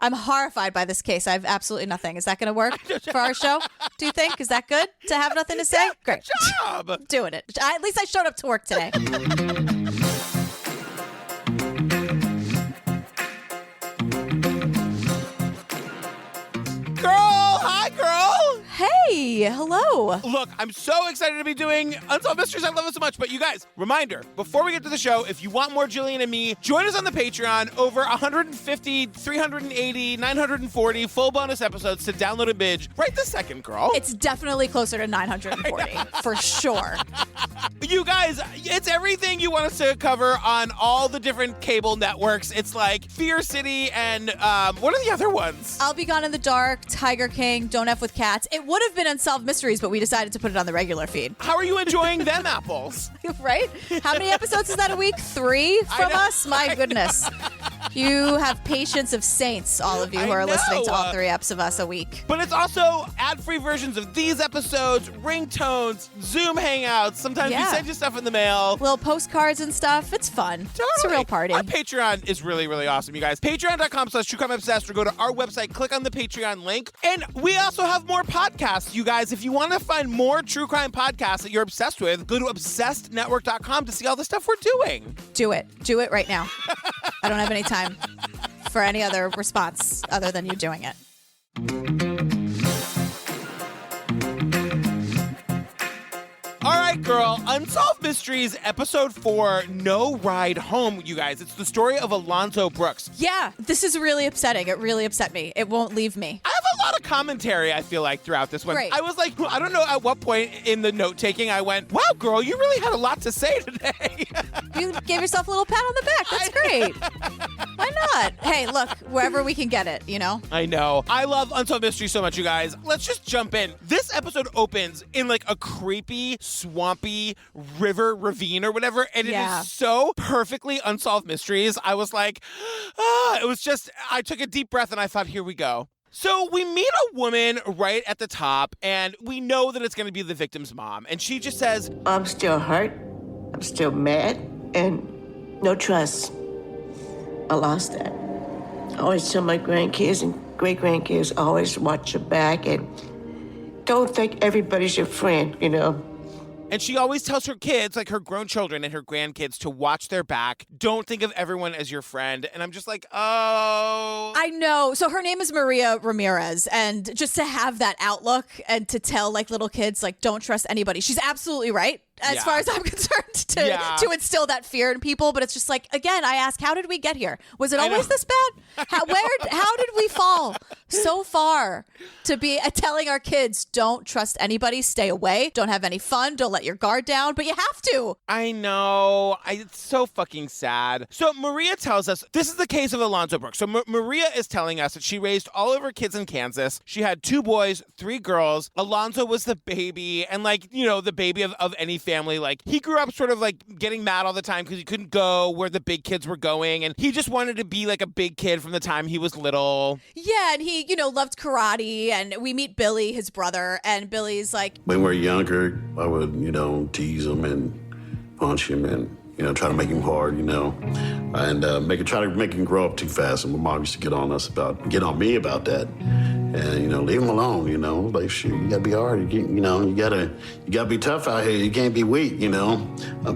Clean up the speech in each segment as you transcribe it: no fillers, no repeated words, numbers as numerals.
I'm horrified by this case. I have absolutely nothing. Is that going to work for our show? Do you think? Is that good to have nothing to say? Great. Good job. Doing it. At least I showed up to work today. Hi, girl. Hey, hello. Look, I'm so excited to be doing Unsolved Mysteries. I love it so much. But you guys, reminder, before we get to the show, if you want more Jillian and me, join us on the Patreon. Over 150, 380, 940 full bonus episodes to download and binge right this second, girl. It's definitely closer to 940, for sure. You guys, it's everything you want us to cover on all the different cable networks. It's like Fear City and what are the other ones? I'll Be Gone in the Dark, Tiger King, Don't F with Cats. It would have been Unsolved Mysteries, but we decided to put it on the regular feed. How are you enjoying them apples? Right? How many episodes is that a week? 3 from us? My goodness. You have patience of saints, all of you who are listening to all 3 eps of us a week. But it's also ad-free versions of these episodes, ringtones, Zoom hangouts. Sometimes we send you stuff in the mail. Little postcards and stuff. It's fun. Totally. It's a real party. Our Patreon is really, really awesome, you guys. Patreon.com/TrueCrimeObsessed, or go to our website, click on the Patreon link. And we also have more podcasts, you guys. If you want to find more true crime podcasts that you're obsessed with, go to ObsessedNetwork.com to see all the stuff we're doing. Do it. Do it right now. I don't have any time for any other response other than you doing it. All right, girl. Unsolved Mysteries, Episode 4, No Ride Home, you guys. It's the story of Alonzo Brooks. Yeah, this is really upsetting. It really upset me. It won't leave me. I have a lot of commentary, I feel like, throughout this one. Great. I was like, I don't know at what point in the note-taking I went, wow, girl, you really had a lot to say today. You gave yourself a little pat on the back. That's great. Why not? Hey, look, wherever we can get it, you know? I know. I love Unsolved Mysteries so much, you guys. Let's just jump in. This episode opens in like a creepy, swampy river ravine or whatever, and it is so perfectly Unsolved Mysteries. I was like, it was just, I took a deep breath and I thought, here we go. So we meet a woman right at the top, and we know that it's going to be the victim's mom. And she just says, I'm still hurt. I'm still mad. And no trust. I lost that. I always tell my grandkids and great-grandkids, always watch your back and don't think everybody's your friend, you know. and she always tells her kids, like her grown children and her grandkids, to watch their back. Don't think of everyone as your friend. And I'm just like, oh. I know. So her name is Maria Ramirez. And just to have that outlook and to tell like little kids, like, don't trust anybody. She's absolutely right. As far as I'm concerned, to instill that fear in people. But it's just like, again, I ask, how did we get here? Was it always this bad? How did we fall so far to be telling our kids, don't trust anybody, stay away, don't have any fun, don't let your guard down, but you have to. I know. It's so fucking sad. So Maria tells us, this is the case of Alonzo Brooks. So Maria is telling us that she raised all of her kids in Kansas. She had 2 boys, 3 girls. Alonzo was the baby, and like, you know, the baby of any family. Like, he grew up sort of like getting mad all the time because he couldn't go where the big kids were going, and he just wanted to be like a big kid from the time he was little. Yeah, and he, you know, loved karate, and we meet Billy, his brother, and Billy's like, when we were younger, I would, you know, tease him and punch him and, you know, try to make him hard, you know, and try to make him grow up too fast. And my mom used to get on me about that. And, you know, leave him alone, you know, like, shit, you gotta be hard, you know, you gotta be tough out here. You can't be weak, you know.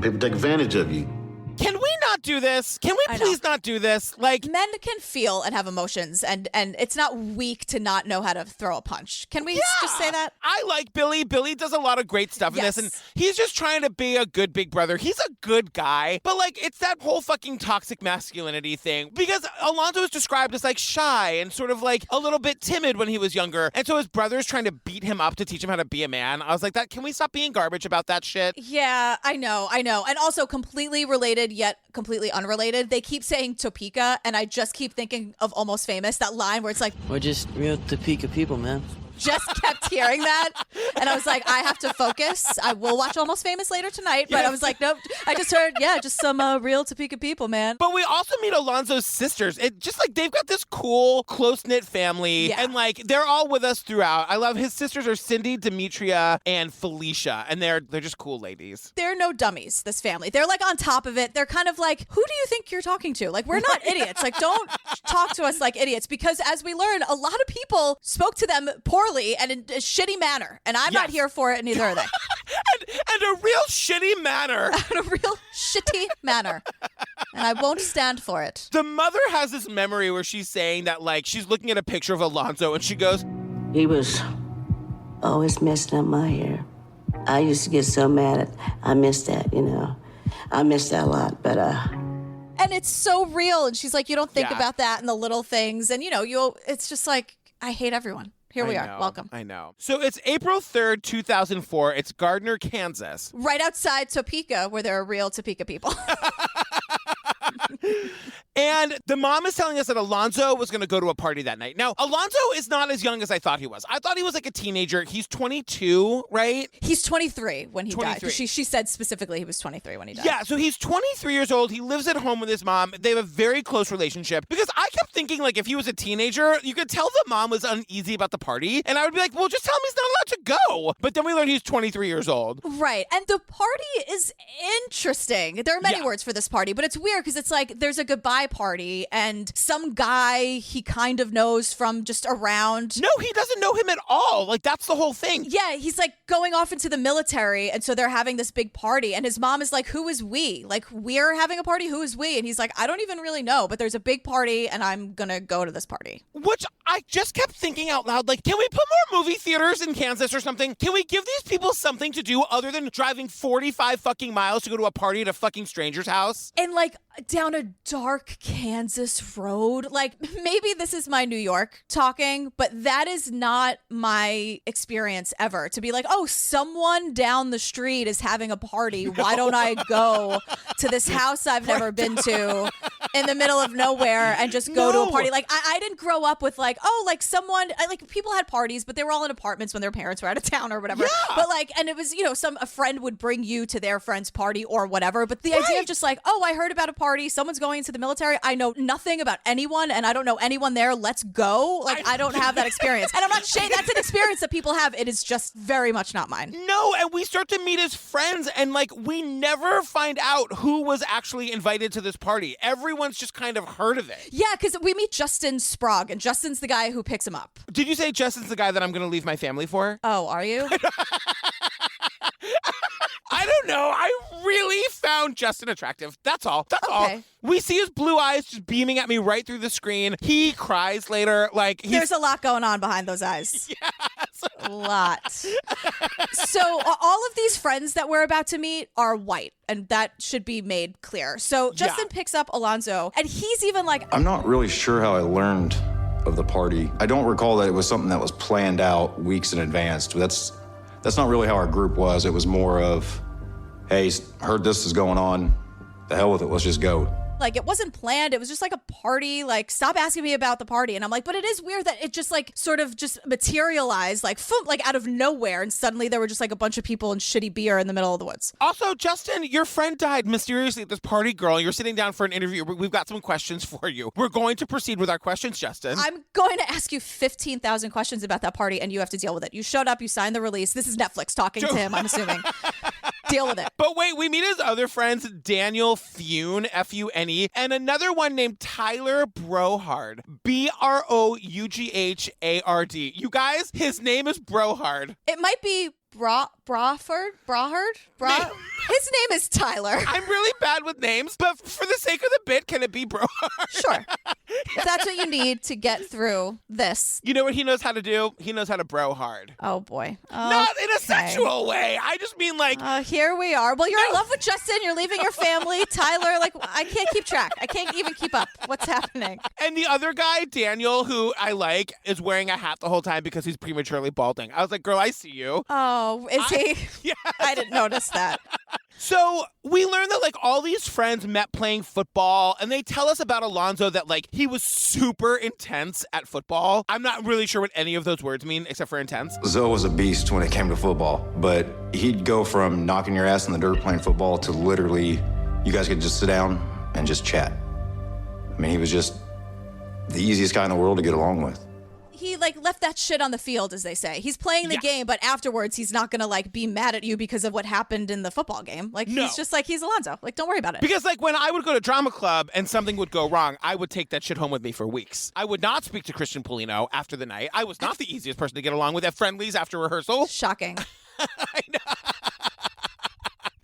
People take advantage of you. Can we not do this? Can we please not do this? Like, men can feel and have emotions, and it's not weak to not know how to throw a punch. Can we just say that? I like Billy. Billy does a lot of great stuff in this, and he's just trying to be a good big brother. He's a good guy, but like, it's that whole fucking toxic masculinity thing, because Alonzo is described as like shy and sort of like a little bit timid when he was younger, and so his brother's trying to beat him up to teach him how to be a man. I was like, can we stop being garbage about that shit? Yeah, I know. And also completely related yet completely unrelated. They keep saying Topeka, and I just keep thinking of Almost Famous, that line where it's like, we're just real Topeka people, man. just kept hearing that. And I was like, I have to focus. I will watch Almost Famous later tonight. But I was like, nope. I just heard, just some real Topeka people, man. But we also meet Alonzo's sisters. It just like they've got this cool, close-knit family. Yeah. And like they're all with us throughout. I love his sisters are Cindy, Demetria, and Felicia. And they're just cool ladies. They're no dummies, this family. They're like on top of it. They're kind of like, who do you think you're talking to? Like, we're not idiots. Like, don't talk to us like idiots. Because as we learn, a lot of people spoke to them poorly and in a shitty manner. And I'm not here for it, and neither are they. and a real shitty manner. In a real shitty manner. And I won't stand for it. The mother has this memory where she's saying that, like, she's looking at a picture of Alonzo and she goes, He was always messing up my hair. I used to get so mad at, I miss that, I miss that a lot, but And it's so real. And she's like, you don't think about that and the little things. And, it's just like, I hate everyone. Here we are. Welcome. I know. So it's April 3rd, 2004. It's Garner, Kansas. Right outside Topeka, where there are real Topeka people. And the mom is telling us that Alonzo was going to go to a party that night. Now, Alonzo is not as young as I thought he was. I thought he was like a teenager. He's 22, right? He's 23 when he 23. died. She said specifically he was 23 when he died. Yeah, so he's 23 years old. He lives at home with his mom. They have a very close relationship. Because I kept thinking, like, if he was a teenager, you could tell the mom was uneasy about the party. And I would be like, well, just tell him he's not allowed to go. But then we learned he's 23 years old. Right. And the party is interesting. There are many words for this party, but it's weird because it's like there's a goodbye party and some guy he kind of knows from just around. No, he doesn't know him at all. Like, that's the whole thing. Yeah, he's like going off into the military. And so they're having this big party. And his mom is like, who is we? Like, we're having a party? Who is we? And he's like, I don't even really know, but there's a big party and I'm going to go to this party. Which I just kept thinking out loud, like, can we put more movie theaters in Kansas or something? Can we give these people something to do other than driving 45 fucking miles to go to a party at a fucking stranger's house? And like down a dark Kansas road. Like, maybe this is my New York talking, but that is not my experience ever. To be like, oh, someone down the street is having a party. Why don't I go to this house I've never been to in the middle of nowhere and just go to a party? Like, I didn't grow up with like, oh, like someone, like people had parties, but they were all in apartments when their parents were out of town or whatever. Yeah. But like, and it was, a friend would bring you to their friend's party or whatever. But the idea of just like, oh, I heard about a party. Someone's going into the military. I know nothing about anyone and I don't know anyone there. Let's go. Like, I don't have that experience. And I'm not saying that's an experience that people have. It is just very much not mine. No, and we start to meet his friends and like we never find out who was actually invited to this party. Everyone's just kind of heard of it. Yeah, because we meet Justin Sprague and Justin's the guy who picks him up. Did you say Justin's the guy that I'm going to leave my family for? Oh, are you? I don't know. I really found Justin attractive. That's all. That's all. We see his blue eyes just beaming at me right through the screen. He cries later. Like there's a lot going on behind those eyes. Yes. A lot. So all of these friends that we're about to meet are white, and that should be made clear. So Justin picks up Alonzo, and he's even like, I'm not really sure how I learned of the party. I don't recall that it was something that was planned out weeks in advance. That's not really how our group was. It was more of, hey, heard this is going on. The hell with it. Let's just go. Like, it wasn't planned. It was just like a party. Like, stop asking me about the party. And I'm like, but it is weird that it just like sort of just materialized like out of nowhere. And suddenly there were just like a bunch of people and shitty beer in the middle of the woods. Also, Justin, your friend died mysteriously at this party, girl. You're sitting down for an interview. We've got some questions for you. We're going to proceed with our questions, Justin. I'm going to ask you 15,000 questions about that party and you have to deal with it. You showed up, you signed the release. This is Netflix talking to him, I'm assuming. Deal with it. But wait, we meet his other friends, Daniel Fune, F-U-N-E, and another one named Tyler Brohard, B-R-O-U-G-H-A-R-D. You guys, his name is Brohard. It might be Brahard? His name is Tyler. I'm really bad with names, but for the sake of the bit, can it be Brohard? Sure. If that's what you need to get through this. You know what he knows how to do? He knows how to bro hard. Oh, boy. Not in a sexual way. I just mean like... here we are. Well, you're in love with Justin. You're leaving your family. Tyler, like, I can't keep track. I can't even keep up. What's happening? And the other guy, Daniel, who I like, is wearing a hat the whole time because he's prematurely balding. I was like, girl, I see you. Oh, is he? Yes. I didn't notice that. So we learned that like all these friends met playing football, and they tell us about Alonzo that like he was super intense at football. I'm not really sure what any of those words mean except for intense. Zoe was a beast when it came to football, but he'd go from knocking your ass in the dirt playing football to literally you guys could just sit down and just chat. I mean, he was just the easiest guy in the world to get along with. He like left that shit on the field, as they say. He's playing the game, but afterwards he's not gonna like be mad at you because of what happened in the football game. Like he's just like, he's Alonzo. Like, don't worry about it. Because like when I would go to drama club and something would go wrong, I would take that shit home with me for weeks. I would not speak to Christian Polino after the night. I was not the easiest person to get along with at friendlies after rehearsal. Shocking. I know.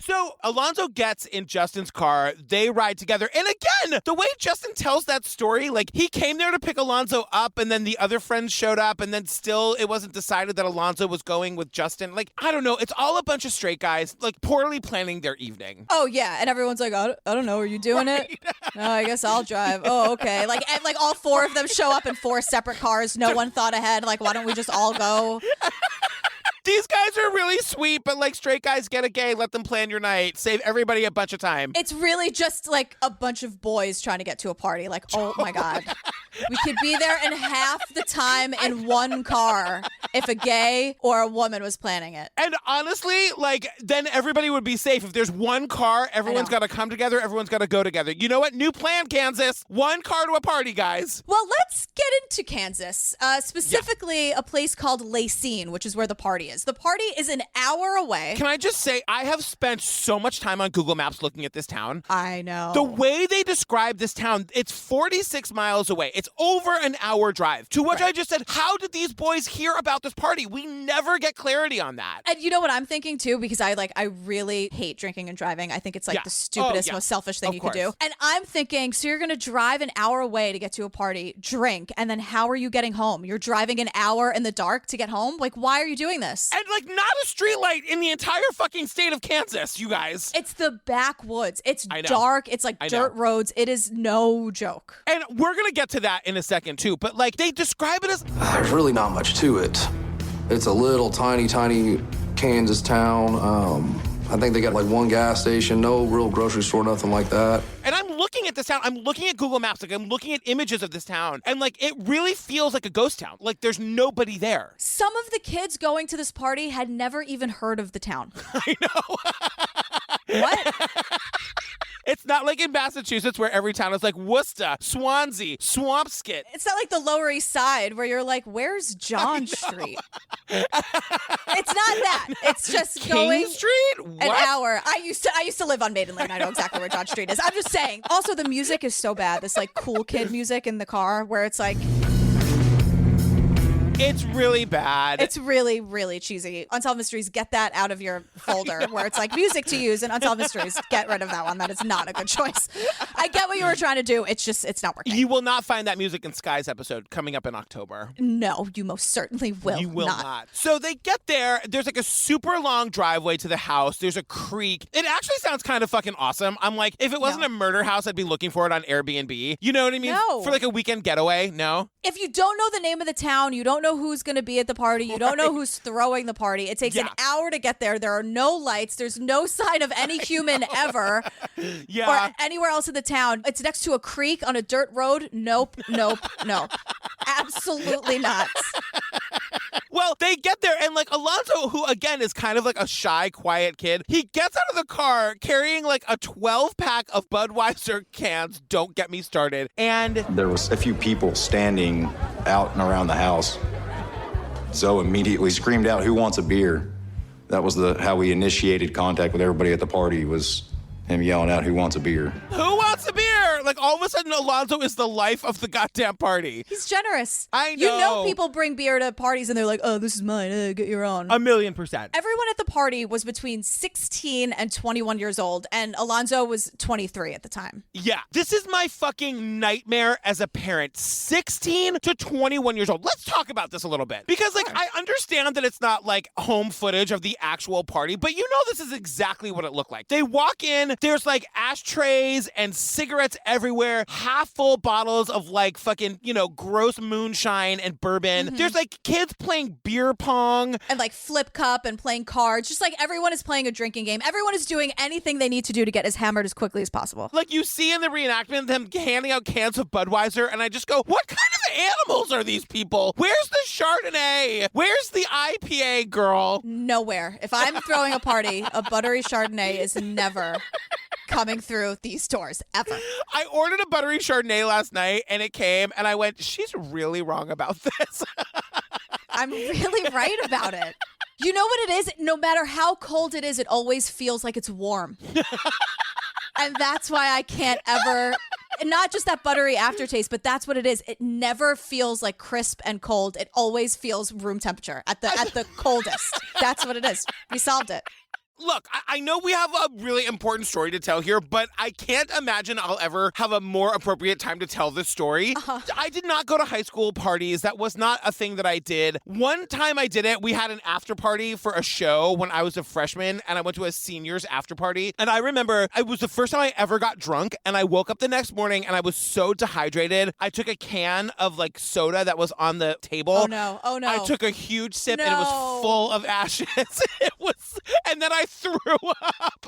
So Alonzo gets in Justin's car. They ride together. And again, the way Justin tells that story, like he came there to pick Alonzo up and then the other friends showed up and then still it wasn't decided that Alonzo was going with Justin. Like, I don't know. It's all a bunch of straight guys, like poorly planning their evening. Oh, yeah. And everyone's like, I don't know. Are you doing it? No, I guess I'll drive. Oh, okay. Like, and, like all four of them show up in four separate cars. No one thought ahead. Like, why don't we just all go? These guys are really sweet, but like straight guys get a gay, let them plan your night, save everybody a bunch of time. It's really just like a bunch of boys trying to get to a party. Like, oh my God. We could be there in half the time in one car if a gay or a woman was planning it. And honestly, like, then everybody would be safe. If there's one car, everyone's got to come together, everyone's got to go together. You know what? New plan, Kansas. One car to a party, guys. Well, let's get into Kansas, specifically a place called Cygne, which is where the party is. The party is an hour away. Can I just say, I have spent so much time on Google Maps looking at this town. I know. The way they describe this town, it's 46 miles away. It's over an hour drive. To which I just said, how did these boys hear about this party? We never get clarity on that. And you know what I'm thinking too? Because I really hate drinking and driving. I think it's like the stupidest, most selfish thing you could do. And I'm thinking, so you're going to drive an hour away to get to a party, drink, and then how are you getting home? You're driving an hour in the dark to get home? Like, why are you doing this? And like not a streetlight in the entire fucking state of Kansas, you guys. It's the backwoods. It's dark. It's like dirt roads. It is no joke. And we're going to get to that in a second too. But like they describe it as... There's really not much to it. It's a little tiny Kansas town. I think they got like one gas station, no real grocery store, nothing like that. And I'm looking at this town. I'm looking at Google Maps. Like I'm looking at images of this town. And like it really feels like a ghost town. Like there's nobody there. Some of the kids going to this party had never even heard of the town. I know. What? It's not like in Massachusetts where every town is like Worcester, Swansea, Swampscott. It's not like the Lower East Side where you're like, where's John Street? It's not that. It's just King going Street? What? an hour. I used to live on Maiden Lane. I know exactly where John Street is. I'm just saying. Also, the music is so bad. This like cool kid music in the car where it's like... It's really bad. It's really, really cheesy. Unsolved Mysteries, get that out of your folder where it's like music to use, and Unsolved Mysteries, get rid of that one. That is not a good choice. I get what you were trying to do. It's just, it's not working. You will not find that music in Sky's episode coming up in October. No, you most certainly will not. You will not. So they get there. There's like a super long driveway to the house. There's a creek. It actually sounds kind of fucking awesome. I'm like, if it wasn't a murder house, I'd be looking for it on Airbnb. You know what I mean? No. For like a weekend getaway. No? If you don't know the name of the town, you don't know who's going to be at the party, you don't know who's throwing the party. It takes an hour to get there. There are no lights. There's no sign of any human ever or anywhere else in the town. It's next to a creek on a dirt road. Nope. Absolutely not. Well, they get there, and like Alonzo, who again is kind of like a shy, quiet kid, he gets out of the car carrying like a 12-pack of Budweiser cans. Don't get me started. And there was a few people standing out and around the house. Zoe immediately screamed out, "Who wants a beer?" That was how we initiated contact with everybody at the party, was him yelling out, "Who wants a beer?" Who wants a beer? Like all of a sudden Alonzo is the life of the goddamn party. He's generous. I know. You know people bring beer to parties and they're like, oh, this is mine. Get your own. 1,000,000%. Everyone at the party was between 16 and 21 years old, and Alonzo was 23 at the time. Yeah. This is my fucking nightmare as a parent. 16 to 21 years old. Let's talk about this a little bit. Because like I understand that it's not like home footage of the actual party, but you know this is exactly what it looked like. They walk in, there's like ashtrays and cigarettes everywhere, half full bottles of like fucking, gross moonshine and bourbon. There's like kids playing beer pong. And like flip cup and playing cards. Just like everyone is playing a drinking game. Everyone is doing anything they need to do to get as hammered as quickly as possible. Like you see in the reenactment them handing out cans of Budweiser, and I just go, what kind of animals are these people? Where's the Chardonnay? Where's the IPA, girl? Nowhere. If I'm throwing a party, a buttery Chardonnay is never coming through these doors, ever. I ordered a buttery Chardonnay last night, and it came, and I went, she's really wrong about this. I'm really right about it. You know what it is? No matter how cold it is, it always feels like it's warm. And that's why I can't ever, not just that buttery aftertaste, but that's what it is. It never feels like crisp and cold. It always feels room temperature at the coldest. That's what it is. We solved it. Look, I know we have a really important story to tell here, but I can't imagine I'll ever have a more appropriate time to tell this story. I did not go to high school parties. That was not a thing that I did. One time I did it, we had an after party for a show when I was a freshman, and I went to a senior's after party. And I remember it was the first time I ever got drunk, and I woke up the next morning and I was so dehydrated. I took a can of like soda that was on the table. Oh no. I took a huge sip and it was full of ashes. And then I threw up.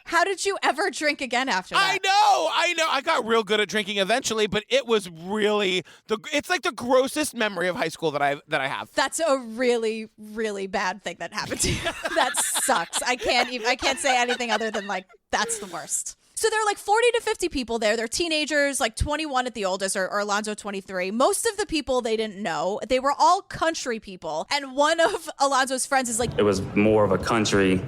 How did you ever drink again after that? I know. I got real good at drinking eventually, but it was really it's like the grossest memory of high school that I have. That's a really, really bad thing that happened to you. That sucks. I can't say anything other than like, that's the worst. So there are like 40 to 50 people there. They're teenagers, like 21 at the oldest, or Alonzo 23. Most of the people they didn't know. They were all country people. And one of Alonzo's friends is like, it was more of a country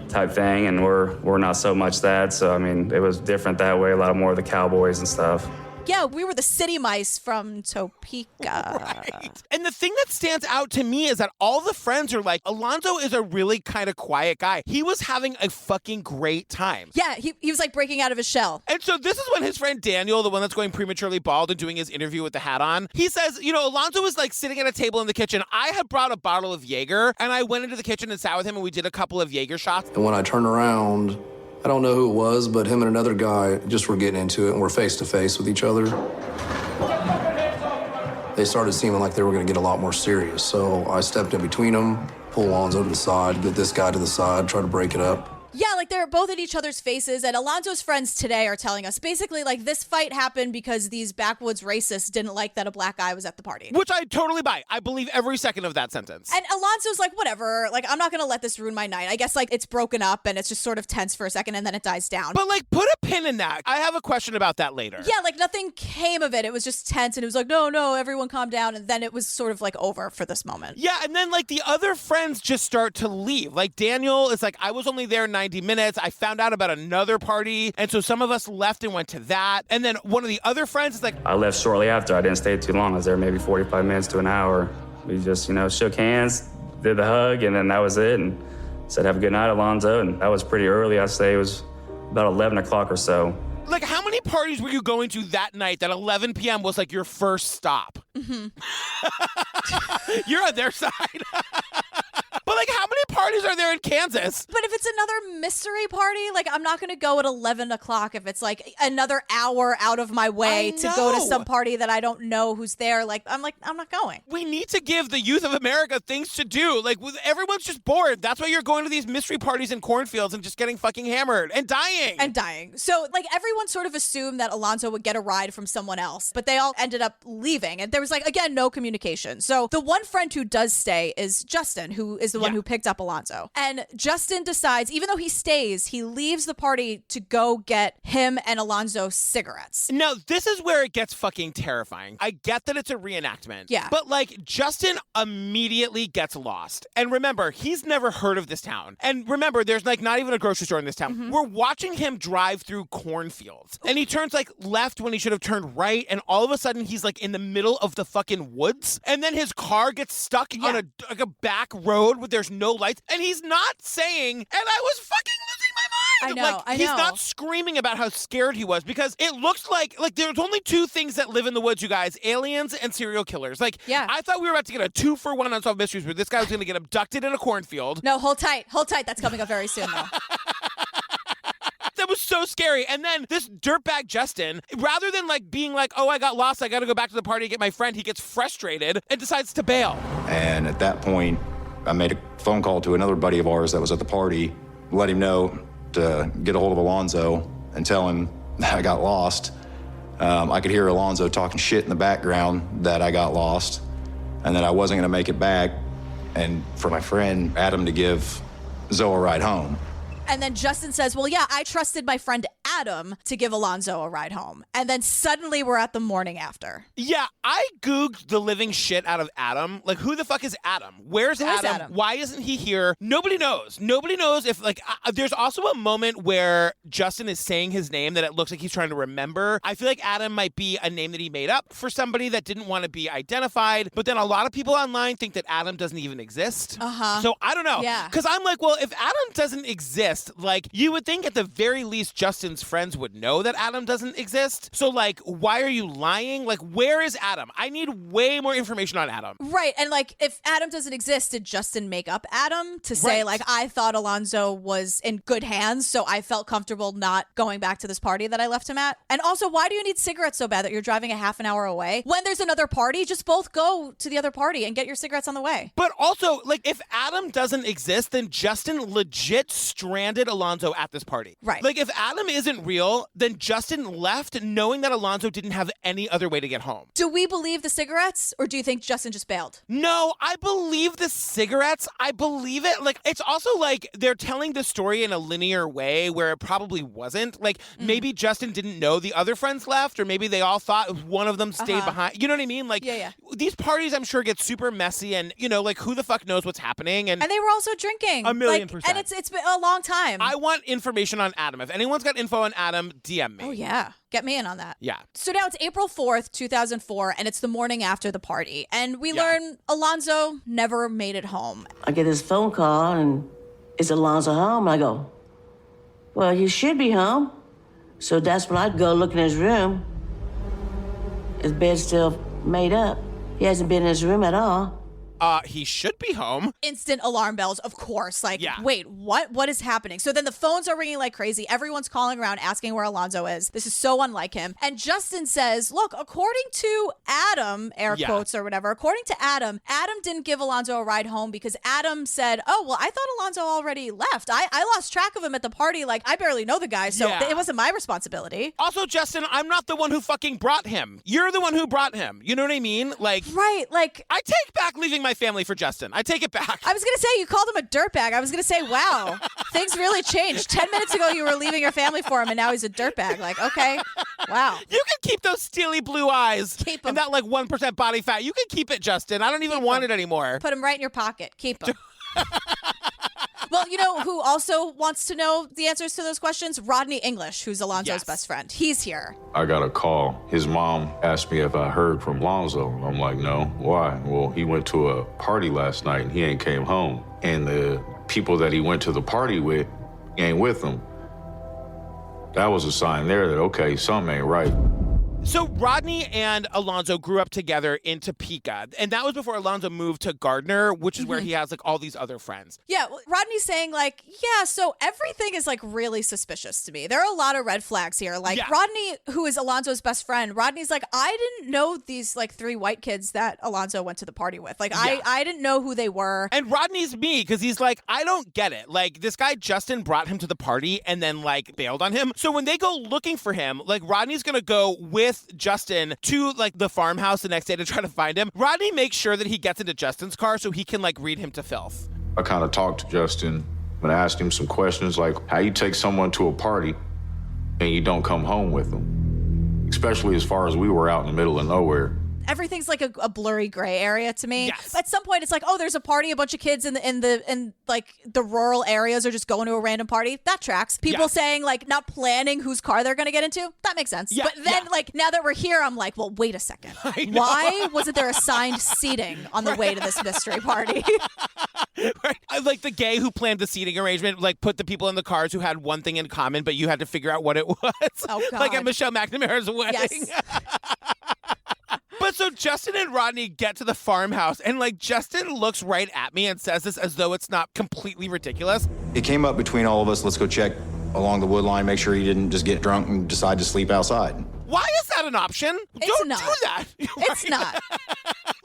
type thing, and we're not so much that. So, I mean, it was different that way. A lot more of the cowboys and stuff. Yeah, we were the city mice from Topeka. Right. And the thing that stands out to me is that all the friends are like, Alonzo is a really kind of quiet guy. He was having a fucking great time. Yeah, he was like breaking out of his shell. And so this is when his friend Daniel, the one that's going prematurely bald and doing his interview with the hat on, he says, Alonzo was like sitting at a table in the kitchen. I had brought a bottle of Jaeger, and I went into the kitchen and sat with him, and we did a couple of Jaeger shots. And when I turned around, I don't know who it was, but him and another guy just were getting into it, and we're face to face with each other. They started seeming like they were going to get a lot more serious, so I stepped in between them, pulled Alonzo to the side, get this guy to the side, try to break it up. Yeah, like they're both at each other's faces, and Alonzo's friends today are telling us basically like this fight happened because these backwoods racists didn't like that a black guy was at the party. Which I totally buy. I believe every second of that sentence. And Alonzo's like, whatever, like I'm not gonna let this ruin my night. I guess like it's broken up and it's just sort of tense for a second and then it dies down. But like put a pin in that. I have a question about that later. Yeah, like nothing came of it. It was just tense and it was like, no, everyone calm down. And then it was sort of like over for this moment. Yeah, and then like the other friends just start to leave. Like Daniel is like, I was only there 90 minutes. I found out about another party, and so some of us left and went to that. And then one of the other friends is like, I left shortly after. I didn't stay too long. I was there maybe 45 minutes to an hour. We just, shook hands, did the hug, and then that was it, and said, have a good night, Alonzo. And that was pretty early. I'd say it was about 11 o'clock or so. Like, how many parties were you going to that night that 11 p.m. was like your first stop? Mm-hmm. You're on their side. But like, how many parties are there in Kansas? But if it's another mystery party, like I'm not going to go at 11 o'clock if it's like another hour out of my way to go to some party that I don't know who's there. I'm not going. We need to give the youth of America things to do. Like everyone's just bored. That's why you're going to these mystery parties in cornfields and just getting fucking hammered and dying. So like everyone sort of assumed that Alonzo would get a ride from someone else, but they all ended up leaving. And there was like, again, no communication. So the one friend who does stay is Justin, who is the one who picked up Alonzo. And Justin decides, even though he stays, he leaves the party to go get him and Alonzo cigarettes. Now, this is where it gets fucking terrifying. I get that it's a reenactment. Yeah. But like, Justin immediately gets lost. And remember, he's never heard of this town. And remember, there's like not even a grocery store in this town. Mm-hmm. We're watching him drive through cornfields. And he turns like left when he should have turned right. And all of a sudden, he's like in the middle of the fucking woods. And then his car gets stuck on a back road where there's no lights, and he's not saying, and I was fucking losing my mind. I know. He's not screaming about how scared he was, because it looks like there's only two things that live in the woods, you guys: aliens and serial killers. I thought we were about to get a 2-for-1 Unsolved Mysteries, where this guy was going to get abducted in a cornfield. No, hold tight. That's coming up very soon, though. That was so so scary. And then this dirtbag Justin, rather than like being like, oh, I got lost, I got to go back to the party and get my friend, he gets frustrated and decides to bail. And at that point, I made a phone call to another buddy of ours that was at the party, let him know to get a hold of Alonzo and tell him that I got lost. I could hear Alonzo talking shit in the background that I got lost and that I wasn't going to make it back, and for my friend Adam to give Zoe a ride home. And then Justin says, well, yeah, I trusted my friend Adam to give Alonzo a ride home. And then suddenly we're at the morning after. Yeah, I googled the living shit out of Adam. Like, who the fuck is Adam? Where's Adam? Why isn't he here? Nobody knows. Nobody knows if, like, there's also a moment where Justin is saying his name that it looks like he's trying to remember. I feel like Adam might be a name that he made up for somebody that didn't want to be identified. But then a lot of people online think that Adam doesn't even exist. So I don't know. Yeah. Because I'm like, well, if Adam doesn't exist, like, you would think at the very least Justin's friends would know that Adam doesn't exist. So, like, why are you lying? Like, where is Adam? I need way more information on Adam. Right. And, like, if Adam doesn't exist, did Justin make up Adam to say, like, I thought Alonzo was in good hands, so I felt comfortable not going back to this party that I left him at? And also, why do you need cigarettes so bad that you're driving a half an hour away? When there's another party, just both go to the other party and get your cigarettes on the way. But also, like, if Adam doesn't exist, then Justin legit stranded Alonzo at this party. Right. Like, if Adam isn't real, then Justin left knowing that Alonzo didn't have any other way to get home. Do we believe the cigarettes, or do you think Justin just bailed? No, I believe the cigarettes. I believe it. Like, it's also like they're telling the story in a linear way where it probably wasn't. Like, maybe Justin didn't know the other friends left, or maybe they all thought one of them stayed behind. You know what I mean? Like, these parties, I'm sure, get super messy, and, you know, like, who the fuck knows what's happening? And they were also drinking. 1,000,000%. And it's been a long time. I want information on Adam. If anyone's got info on Adam, DM me. Oh, yeah. Get me in on that. Yeah. So now it's April 4th, 2004, and it's the morning after the party. And we learn Alonzo never made it home. I get this phone call, and is Alonzo home? I go, well, he should be home. So that's when I'd go look in his room. His bed's still made up. He hasn't been in his room at all. He should be home. Instant alarm bells, of course. Like, wait, what? What is happening? So then the phones are ringing like crazy. Everyone's calling around asking where Alonzo is. This is so unlike him. And Justin says, look, according to Adam, air quotes or whatever, according to Adam didn't give Alonzo a ride home because Adam said, oh, well, I thought Alonzo already left. I lost track of him at the party. Like, I barely know the guy, so it wasn't my responsibility. Also, Justin, I'm not the one who fucking brought him. You're the one who brought him. You know what I mean? Like, right. Like, I take back leaving my family for Justin. I take it back. I was going to say, you called him a dirtbag. I was going to say, wow, things really changed. 10 minutes ago, you were leaving your family for him, and now he's a dirtbag. Like, okay, wow. You can keep those steely blue eyes. Keep them. And that, like, 1% body fat. You can keep it, Justin. I don't even want it anymore. Put him right in your pocket. Keep him. Well, you know who also wants to know the answers to those questions? Rodney English, who's Alonzo's best friend. He's here. I got a call. His mom asked me if I heard from Alonzo. I'm like, no. Why? Well, he went to a party last night and he ain't came home. And the people that he went to the party with ain't with him. That was a sign there that, okay, something ain't right. So Rodney and Alonzo grew up together in Topeka, and that was before Alonzo moved to Gardner, which is where he has, like, all these other friends. Yeah, well, Rodney's saying, like, yeah, so everything is, like, really suspicious to me. There are a lot of red flags here. Like, Rodney, who is Alonzo's best friend, Rodney's like, I didn't know these, like, 3 white kids that Alonzo went to the party with. Like, I didn't know who they were. And Rodney's me, because he's like, I don't get it. Like, this guy Justin brought him to the party and then, like, bailed on him. So when they go looking for him, like, Rodney's gonna go with Justin to, like, the farmhouse the next day to try to find him. Rodney makes sure that he gets into Justin's car so he can, like, read him to filth. I kind of talked to Justin and I asked him some questions like how you take someone to a party and you don't come home with them, especially as far as we were out in the middle of nowhere. Everything's like a blurry gray area to me. Yes. At some point, it's like, oh, there's a party. A bunch of kids in like the rural areas are just going to a random party. That tracks. People saying, like, not planning whose car they're going to get into. That makes sense. Yeah, but then, like, now that we're here, I'm like, well, wait a second. Why wasn't there assigned seating on the way to this mystery party? Right? Like the gay who planned the seating arrangement, like, put the people in the cars who had one thing in common, but you had to figure out what it was. Oh, God. Like at Michelle McNamara's wedding. Yes. But so Justin and Rodney get to the farmhouse, and, like, Justin looks right at me and says this as though it's not completely ridiculous. It came up between all of us, let's go check along the wood line, make sure he didn't just get drunk and decide to sleep outside. Why is that an option? Don't do that. It's not.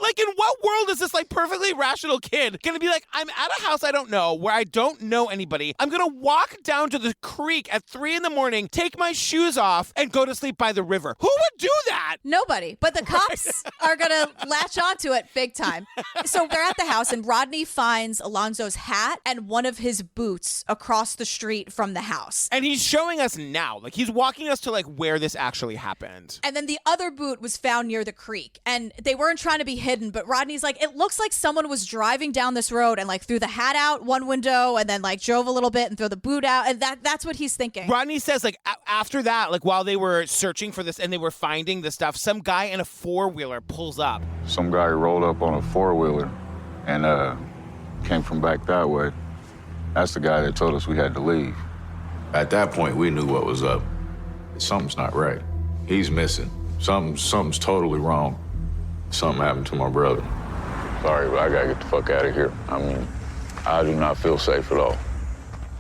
Like, in what world is this, like, perfectly rational kid gonna be like, I'm at a house I don't know, where I don't know anybody. I'm gonna walk down to the creek at 3 a.m, take my shoes off, and go to sleep by the river. Who would do that? Nobody. But the cops are gonna latch onto it big time. So they're at the house, and Rodney finds Alonzo's hat and one of his boots across the street from the house. And he's showing us now. Like, he's walking us to, like, where this actually happened. And then the other boot was found near the creek. And they weren't trying to be hidden, but Rodney's like, it looks like someone was driving down this road and like threw the hat out one window and then like drove a little bit and threw the boot out. And that's what he's thinking. Rodney says, like, after that, like, while they were searching for this and they were finding the stuff, some guy in a 4-wheeler pulls up. Some guy rolled up on a 4-wheeler and came from back that way. That's the guy that told us we had to leave. At that point, we knew what was up. Something's not right. He's missing. Something's totally wrong. Something happened to my brother. Sorry, but I gotta get the fuck out of here. I mean, I do not feel safe at all.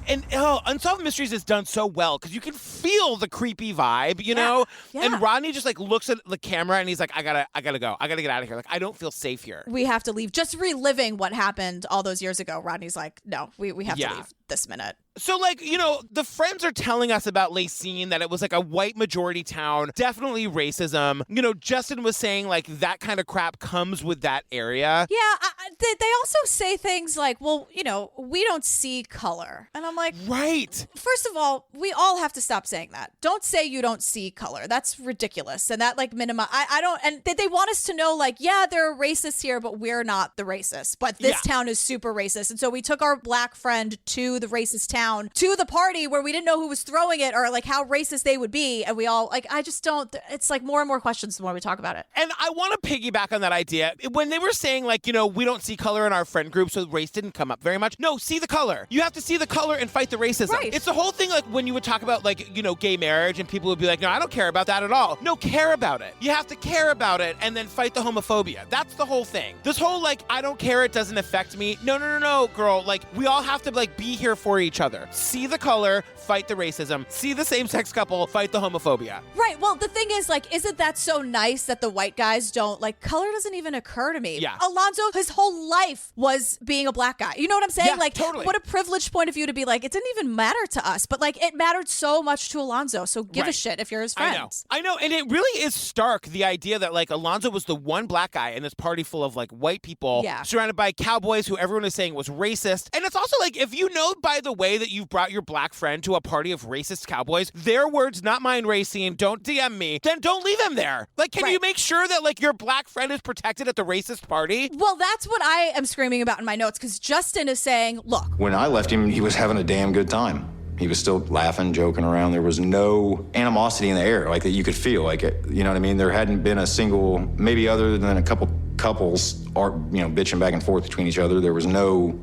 And Unsolved Mysteries is done so well because you can feel the creepy vibe, you know? Yeah. And Rodney just like looks at the camera and he's like, I gotta go. I gotta get out of here. Like, I don't feel safe here. We have to leave. Just reliving what happened all those years ago. Rodney's like, no, we have to leave this minute. So, like, you know, the friends are telling us about Cygne, that it was like a white majority town, definitely racism. You know, Justin was saying like that kind of crap comes with that area. Yeah, they also say things like, well, you know, we don't see color. And I'm like, right. First of all, we all have to stop saying that. Don't say you don't see color. That's ridiculous. And that like I don't, and they want us to know like, yeah, there are racists here, but we're not the racists. But this town is super racist. And so we took our black friend to the racist town, to the party where we didn't know who was throwing it or like how racist they would be. And we all like, I just don't, it's like more and more questions the more we talk about it. And I want to piggyback on that idea. When they were saying like, you know, we don't see color in our friend group, so race didn't come up very much. No, see the color. You have to see the color and fight the racism. Right. It's the whole thing like when you would talk about like, you know, gay marriage and people would be like, no, I don't care about that at all. No, care about it. You have to care about it and then fight the homophobia. That's the whole thing. This whole like, I don't care, it doesn't affect me. No, girl. Like, we all have to like be here for each other. See the color, fight the racism. See the same-sex couple, fight the homophobia. Right. Well, the thing is, like, isn't that so nice that the white guys don't, like, color doesn't even occur to me. Yeah. Alonzo, his whole life was being a black guy. You know what I'm saying? Yeah, like, totally. What a privileged point of view to be like, it didn't even matter to us, but like, it mattered so much to Alonzo. So give a shit if you're his friend. I know. And it really is stark, the idea that like Alonzo was the one black guy in this party full of like white people surrounded by cowboys who everyone is saying was racist. And it's also like, if you know, by the way, that you've brought your black friend to a party of racist cowboys, their words, not mine, Cygne, don't DM me, then don't leave him there. Like, can you make sure that like your black friend is protected at the racist party? Well, that's what I am screaming about in my notes, because Justin is saying, look. When I left him, he was having a damn good time. He was still laughing, joking around. There was no animosity in the air, like that you could feel. Like, you know what I mean? There hadn't been a single, maybe other than a couple couples, bitching back and forth between each other. There was no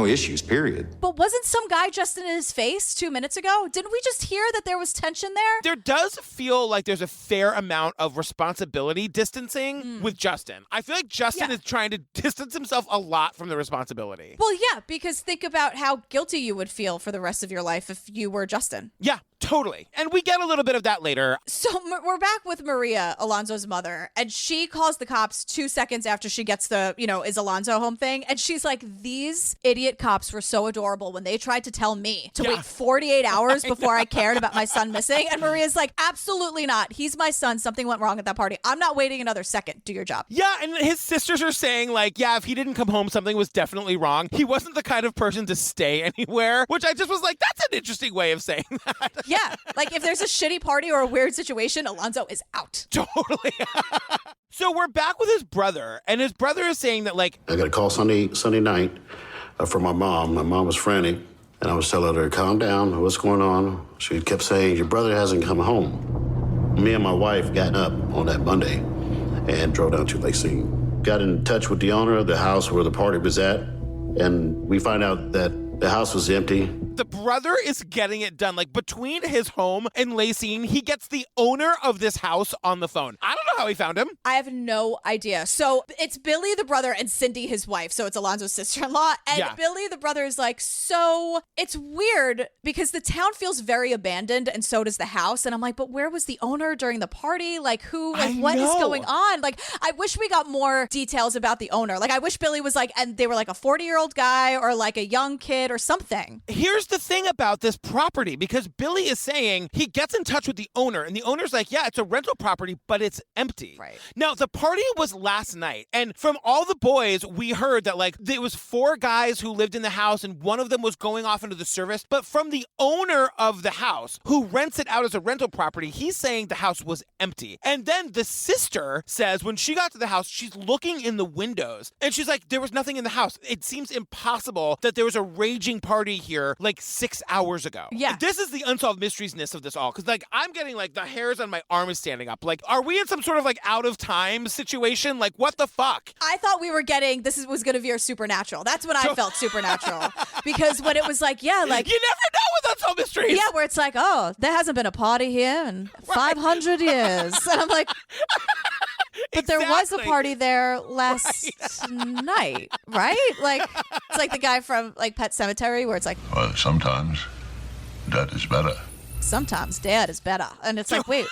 issues, period. But wasn't some guy just in his face 2 minutes ago? Didn't we just hear that there was tension there? There does feel like there's a fair amount of responsibility distancing with Justin. I feel like Justin is trying to distance himself a lot from the responsibility. Well, yeah, because think about how guilty you would feel for the rest of your life if you were Justin. Yeah. Totally. And we get a little bit of that later. So we're back with Maria, Alonzo's mother, and she calls the cops 2 seconds after she gets the, is Alonzo home thing. And she's like, these idiot cops were so adorable when they tried to tell me to wait 48 hours before I cared about my son missing. And Maria's like, absolutely not. He's my son. Something went wrong at that party. I'm not waiting another second. Do your job. Yeah. And his sisters are saying like, yeah, if he didn't come home, something was definitely wrong. He wasn't the kind of person to stay anywhere, which I just was like, that's an interesting way of saying that. Yeah, like if there's a shitty party or a weird situation, Alonzo is out. Totally. So we're back with his brother, and his brother is saying that like, I got a call Sunday night from my mom. My mom was frantic, and I was telling her, calm down, what's going on? She kept saying, your brother hasn't come home. Me and my wife got up on that Monday and drove down to Cygne. Got in touch with the owner of the house where the party was at, and we find out that the house was empty. The brother is getting it done. Like, between his home and Lacine, he gets the owner of this house on the phone. I don't know how he found him. I have no idea. So it's Billy, the brother, and Cygne, his wife. So it's Alonzo's sister-in-law. And Billy, the brother, is like, so it's weird because the town feels very abandoned and so does the house. And I'm like, but where was the owner during the party? Like, who, like, what is going on? Like, I wish we got more details about the owner. Like, I wish Billy was like, and they were like a 40-year-old guy or like a young kid or something. Here's the thing about this property, because Billy is saying he gets in touch with the owner, and the owner's like, yeah, it's a rental property, but it's empty. Right. Now, the party was last night, and from all the boys, we heard that, like, there was 4 guys who lived in the house, and one of them was going off into the service. But from the owner of the house, who rents it out as a rental property, he's saying the house was empty. And then the sister says when she got to the house, she's looking in the windows, and she's like, there was nothing in the house. It seems impossible that there was a raging party here like 6 hours ago. Yeah. This is the unsolved mysteriesness of this all, because, like, I'm getting, like, the hairs on my arm is standing up. Like, are we in some sort of, like, out of time situation? Like, what the fuck? I thought we were getting, was going to veer supernatural. That's when I felt supernatural. Because when it was like, yeah, like... You never know with Unsolved Mysteries. Yeah, where it's like, oh, there hasn't been a party here in 500 years. And I'm like... But there was a party there last night, right? Like, it's like the guy from, like, Pet Sematary where it's like... Well, sometimes that is better. Sometimes dad is better. And it's like, wait...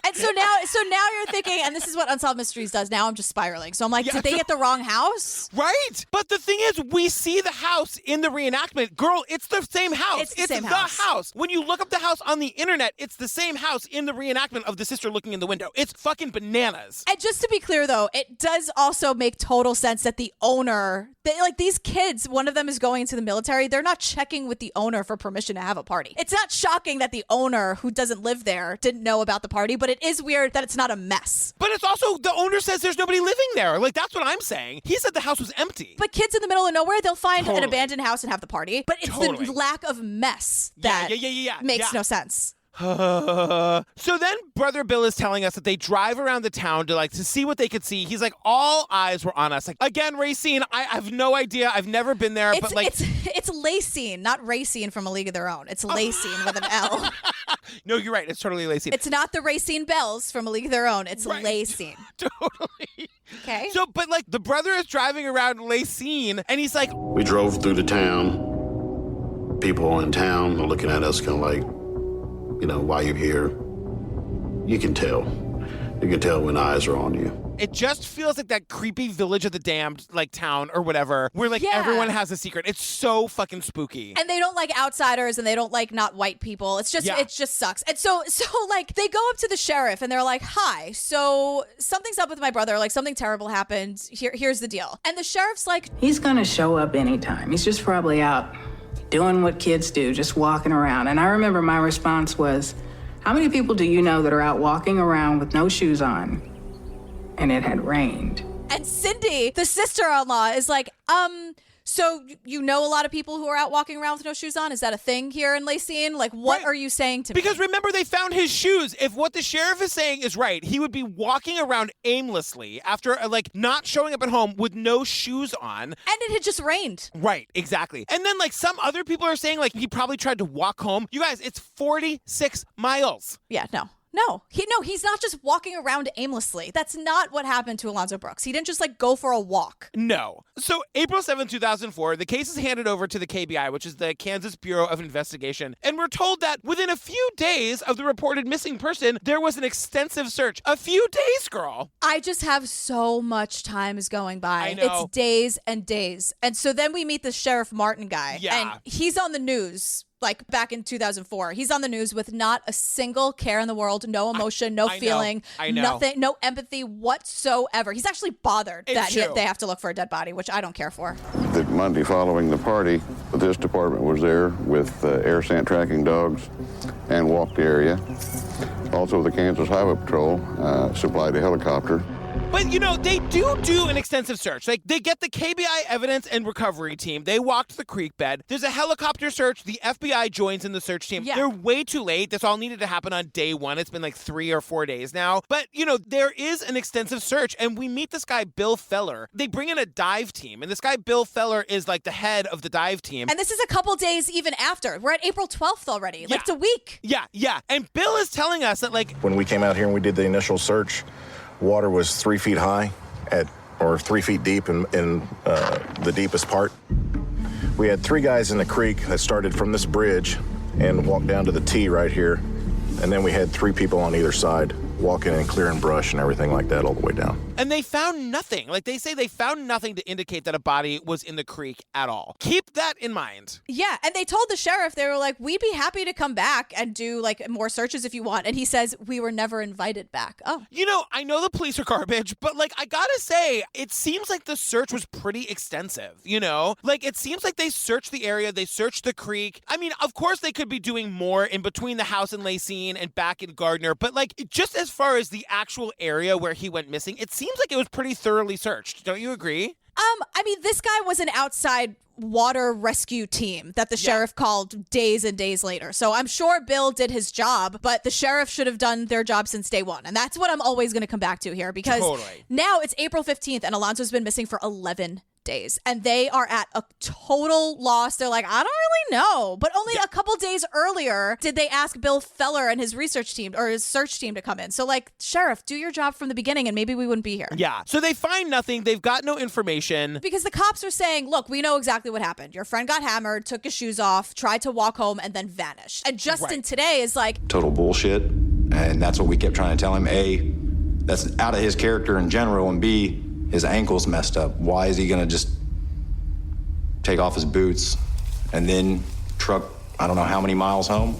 And so now you're thinking, and this is what Unsolved Mysteries does. Now I'm just spiraling. So I'm like, did they get the wrong house? Right. But the thing is, we see the house in the reenactment. Girl, it's the same house. It's the same house. When you look up the house on the internet, it's the same house in the reenactment of the sister looking in the window. It's fucking bananas. And just to be clear, though, it does also make total sense that the owner, like these kids, one of them is going into the military. They're not checking with the owner for permission to have a party. It's not shocking that the owner, who doesn't live there, didn't know about the party, but it is weird that it's not a mess. But it's also, the owner says there's nobody living there. Like, that's what I'm saying. He said the house was empty. But kids in the middle of nowhere, they'll find an abandoned house and have the party. But it's the lack of mess that makes no sense. So then Brother Bill is telling us that they drive around the town to see what they could see. He's like, all eyes were on us. Like, again, Racine, I have no idea. I've never been there. But like, it's Lacine, not Racine from A League of Their Own. It's Lacine with an L. No, you're right. It's totally Lacine. It's not the Racine Bells from A League of Their Own. It's Lacine. Totally. Okay. So, but like, the brother is driving around Lacine, and he's like, we drove through the town. People in town are looking at us kind of like, you know, why you're here. You can tell. You can tell when eyes are on you. It just feels like that creepy Village of the Damned, like, town or whatever, where, like, everyone has a secret. It's so fucking spooky. And they don't like outsiders, and they don't like not white people. It's just, it just sucks. And so, like, they go up to the sheriff, and they're like, hi, so something's up with my brother. Like, something terrible happened. Here's the deal. And the sheriff's like, he's gonna show up anytime. He's just probably out doing what kids do, just walking around. And I remember my response was, how many people do you know that are out walking around with no shoes on? And it had rained. And Cygne, the sister-in-law, is like, so you know a lot of people who are out walking around with no shoes on? Is that a thing here in Lacine? Like, what are you saying to me? Because remember, they found his shoes. If what the sheriff is saying is right, he would be walking around aimlessly after, like, not showing up at home with no shoes on. And it had just rained. Right, exactly. And then, like, some other people are saying, like, he probably tried to walk home. You guys, it's 46 miles. Yeah, No, he's not just walking around aimlessly. That's not what happened to Alonzo Brooks. He didn't just like go for a walk. No. So April 7, 2004, the case is handed over to the KBI, which is the Kansas Bureau of Investigation. And we're told that within a few days of the reported missing person, there was an extensive search. A few days, girl. I just have so much time is going by. I know. It's days and days. And so then we meet the Sheriff Martin guy. Yeah. And he's on the news. Like back in 2004, he's on the news with not a single care in the world, no emotion, no feeling, nothing, no empathy whatsoever. He's actually bothered that they have to look for a dead body, which I don't care for. The Monday following the party, this department was there with air scent tracking dogs and walked the area. Also, the Kansas Highway Patrol supplied a helicopter But, they do an extensive search. Like, they get the KBI evidence and recovery team. They walked the creek bed. There's a helicopter search. The FBI joins in the search team. Yeah. They're way too late. This all needed to happen on day one. It's been like 3 or 4 days now. But, there is an extensive search, and we meet this guy, Bill Feller. They bring in a dive team, and this guy, Bill Feller, is like the head of the dive team. And this is a couple days even after. We're at April 12th already. Yeah. Like, it's a week. Yeah. And Bill is telling us that, like, when we came out here and we did the initial search, water was 3 feet high or 3 feet deep in the deepest part. We had 3 guys in the creek that started from this bridge and walked down to the T right here. And then we had 3 people on either side walking and clearing brush and everything like that all the way down. And they found nothing. Like, they say they found nothing to indicate that a body was in the creek at all. Keep that in mind. Yeah, and they told the sheriff, they were like, we'd be happy to come back and do, like, more searches if you want. And he says, we were never invited back. Oh. I know the police are garbage, but, like, I gotta say, it seems like the search was pretty extensive, Like, it seems like they searched the area, they searched the creek. I mean, of course they could be doing more in between the house in Lacine and back in Gardner, but, like, just as far as the actual area where he went missing, it seems like it was pretty thoroughly searched. Don't you agree? I mean, this guy was an outside water rescue team that the sheriff called days and days later. So I'm sure Bill did his job, but the sheriff should have done their job since day one. And that's what I'm always going to come back to here, because now it's April 15th and Alonzo's been missing for 11 days, and they are at a total loss. They're like, I don't really know. But only a couple days earlier did they ask Bill Feller and his research team or his search team to come in. So, like, sheriff, do your job from the beginning and maybe we wouldn't be here. Yeah. So they find nothing. They've got no information. Because the cops are saying, look, we know exactly what happened. Your friend got hammered, took his shoes off, tried to walk home, and then vanished. And Justin today is like, total bullshit. And that's what we kept trying to tell him. A, that's out of his character in general. And B, his ankle's messed up. Why is he going to just take off his boots and then truck, I don't know how many miles home?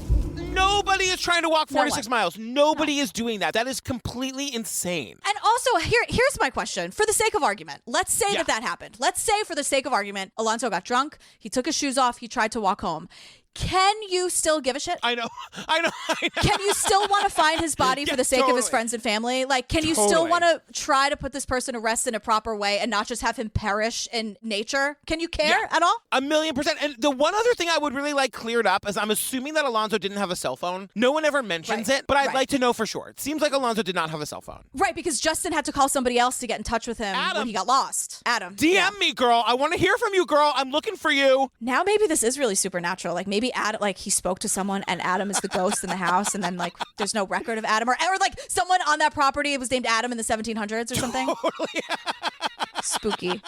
Nobody is trying to walk 46 miles. Nobody is doing that. That is completely insane. And also, here's my question. For the sake of argument, let's say that happened. Let's say, for the sake of argument, Alonzo got drunk, he took his shoes off, he tried to walk home. Can you still give a shit? I know. Can you still want to find his body for the sake of his friends and family? Like, can you still want to try to put this person to rest in a proper way and not just have him perish in nature? Can you care at all? 1,000,000%. And the one other thing I would really like cleared up is I'm assuming that Alonzo didn't have a cell phone. No one ever mentions it, but I'd like to know for sure. It seems like Alonzo did not have a cell phone. Right, because Justin had to call somebody else to get in touch with him when he got lost. Adam. DM me, girl. I want to hear from you, girl. I'm looking for you. Now maybe this is really supernatural. Like, maybe Adam, like, he spoke to someone and Adam is the ghost in the house, and then, like, there's no record of Adam, or like someone on that property was named Adam in the 1700s or something. Totally. Spooky.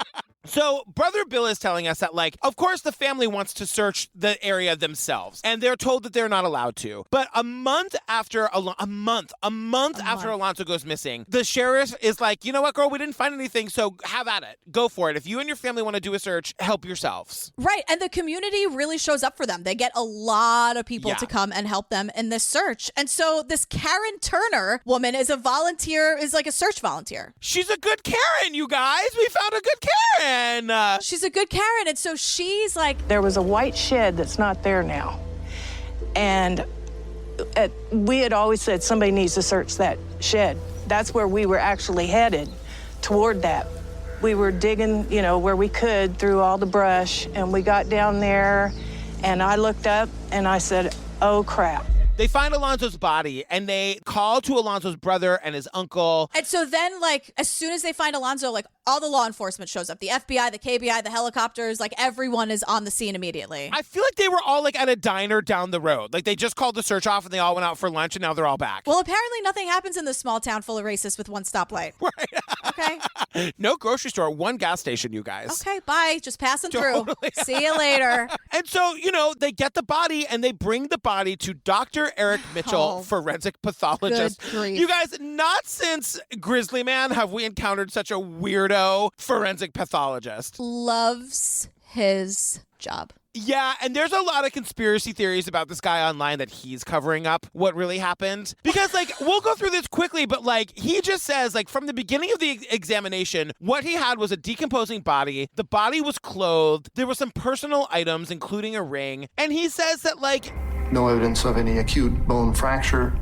So Brother Bill is telling us that, like, of course the family wants to search the area themselves, and they're told that they're not allowed to. But a month after Alonzo goes missing, the sheriff is like, you know what, girl, we didn't find anything, so have at it. Go for it. If you and your family want to do a search, help yourselves. Right, and the community really shows up for them. They get a lot of people to come and help them in this search. And so this Karen Turner woman is a volunteer, is like a search volunteer. She's a good Karen, you guys. We found a good Karen. She's a good Karen, and so she's like... There was a white shed that's not there now. And we had always said somebody needs to search that shed. That's where we were actually headed, toward that. We were digging, where we could through all the brush, and we got down there, and I looked up, and I said, oh, crap. They find Alonzo's body, and they call to Alonzo's brother and his uncle. And so then, like, as soon as they find Alonzo, like, all the law enforcement shows up. The FBI, the KBI, the helicopters, like, everyone is on the scene immediately. I feel like they were all, like, at a diner down the road. Like, they just called the search off, and they all went out for lunch, and now they're all back. Well, apparently nothing happens in this small town full of racists with one stoplight. Right. Okay. No grocery store, one gas station, you guys. Okay, bye. Just passing through. See you later. And so, they get the body, and they bring the body to Dr. Eric Mitchell, forensic pathologist. Good grief. You guys, not since Grizzly Man have we encountered such a weirdo forensic pathologist. Loves his job. Yeah, and there's a lot of conspiracy theories about this guy online that he's covering up what really happened. Because, like, we'll go through this quickly, but, like, he just says, like, from the beginning of the examination, what he had was a decomposing body. The body was clothed. There were some personal items, including a ring. And he says that, like... No evidence of any acute bone fracture.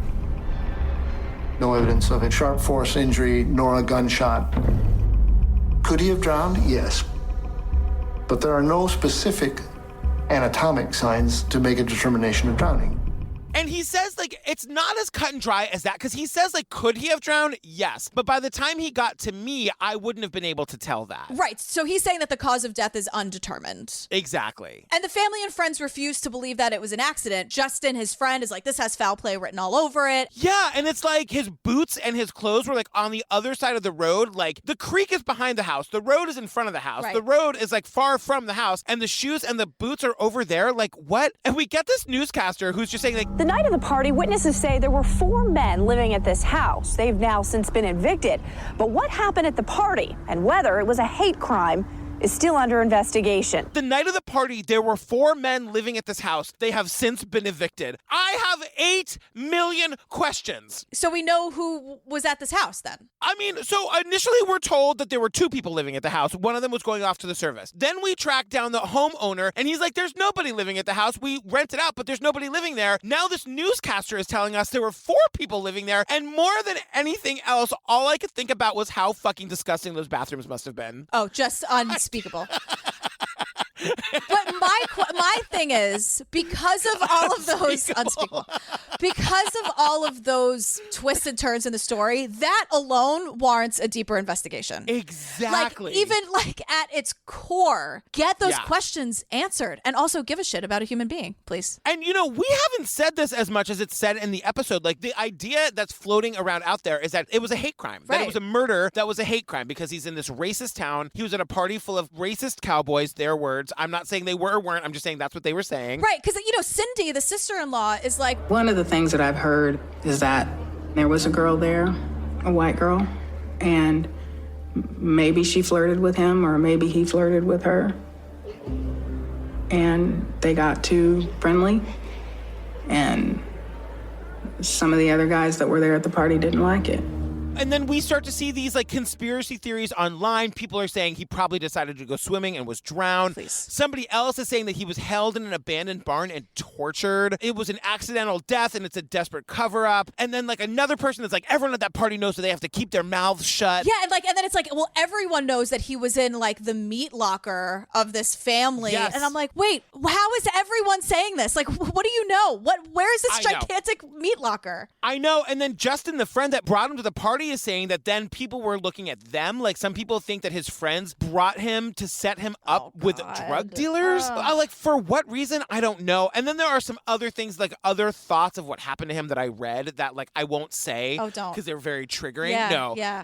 no evidence of a sharp force injury nor a gunshot. Could he have drowned? Yes. But there are no specific anatomic signs to make a determination of drowning. And he says, like, it's not as cut and dry as that, because he says, like, could he have drowned? Yes. But by the time he got to me, I wouldn't have been able to tell that. Right. So he's saying that the cause of death is undetermined. Exactly. And the family and friends refuse to believe that it was an accident. Justin, his friend, is like, this has foul play written all over it. Yeah, and it's like his boots and his clothes were, like, on the other side of the road. Like, the creek is behind the house. The road is in front of the house. Right. The road is, like, far from the house. And the shoes and the boots are over there. Like, what? And we get this newscaster who's just saying, like, the night of the party, witnesses say there were 4 men living at this house. They've now since been evicted. But what happened at the party and whether it was a hate crime is still under investigation. The night of the party, there were 4 men living at this house. They have since been evicted. I have 8 million questions. So we know who was at this house then. I mean, so initially we're told that there were 2 people living at the house. One of them was going off to the service. Then we track down the homeowner, and he's like, there's nobody living at the house. We rent it out, but there's nobody living there. Now this newscaster is telling us there were 4 people living there, and more than anything else, all I could think about was how fucking disgusting those bathrooms must have been. Oh, just unspeakable. But my thing is, because of all of those unspeakable, because of all of those twists and turns in the story, that alone warrants a deeper investigation. Exactly. Like, even like at its core, get those questions answered, and also give a shit about a human being, please. And you know, we haven't said this as much as it's said in the episode. Like, the idea that's floating around out there is that it was a hate crime, that it was a murder, that was a hate crime, because he's in this racist town. He was at a party full of racist cowboys, their words. I'm not saying they were or weren't. I'm just saying that's what they were saying. Right, because, you know, Cindy, the sister-in-law, is like... One of the things that I've heard is that there was a girl there, a white girl, and maybe she flirted with him or maybe he flirted with her. And they got too friendly. And some of the other guys that were there at the party didn't like it. And then we start to see these like conspiracy theories online. People are saying he probably decided to go swimming and was drowned. Please. Somebody else is saying that he was held in an abandoned barn and tortured. It was an accidental death and it's a desperate cover-up. And then like another person is like, everyone at that party knows that they have to keep their mouths shut. Yeah, and then it's like, well, everyone knows that he was in like the meat locker of this family. Yes. And I'm like, wait, how is everyone saying this? Like, what do you know? Where is this gigantic meat locker? I know. And then Justin, the friend that brought him to the party, is saying that then people were looking at them. Like, some people think that his friends brought him to set him up with drug dealers. Like, for what reason? I don't know. And then there are some other things, like other thoughts of what happened to him that I read that like I won't say. Oh, don't. Because they're very triggering. Yeah, No. Yeah.